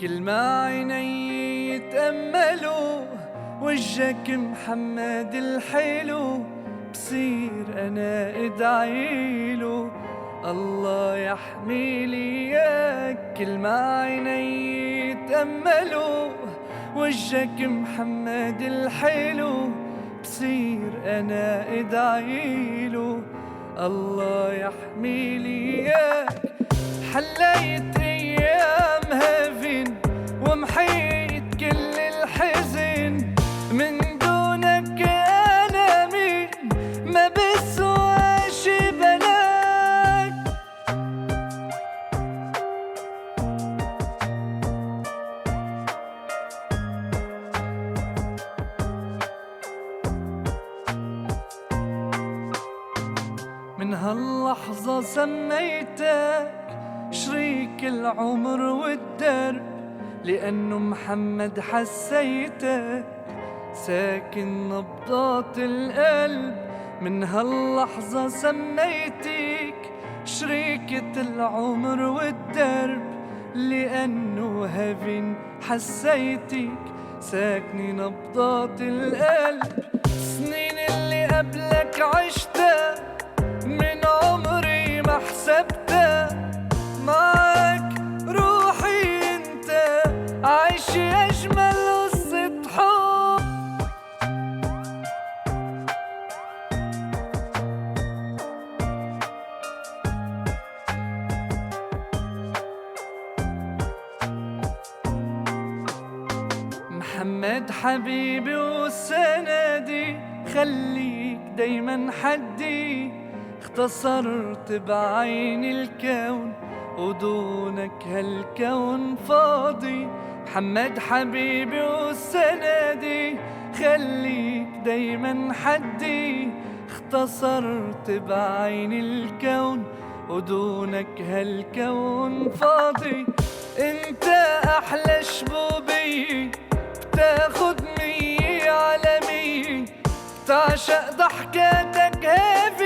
كل ما عيني يتأملوا وجهك محمد الحلو، بصير أنا ادعيله الله يحمي لي إياك. كل ما عيني يتأملوا وجهك محمد الحلو، بصير أنا ادعيله الله يحمي لي إياك. حليت أيام هافن ومحيت كل الحزن، من دونك أنا مين ما بسوى شي بلاك. من هاللحظة سميتك شريك العمر والدرب، لأنه محمد حسيتك ساكن نبضات القلب. من هاللحظة سميتك شريكة العمر والدرب، لأنه هافن حسيتك ساكني نبضات القلب. سنين اللي قبلك عشتها من عمري ما حسبتها، معك روحي انت عايشة أجمل قصة حب. محمد حبيبي وسندي، خليك دايما حدي، اختصرت بعين الكون ودونك هالكون فاضي. محمد حبيبي وسندي، خليك دايما حدي، اختصرت بعين الكون ودونك هالكون فاضي. انت احلى شبوبي بتاخد 100 على 100، تعشق ضحكاتك هافي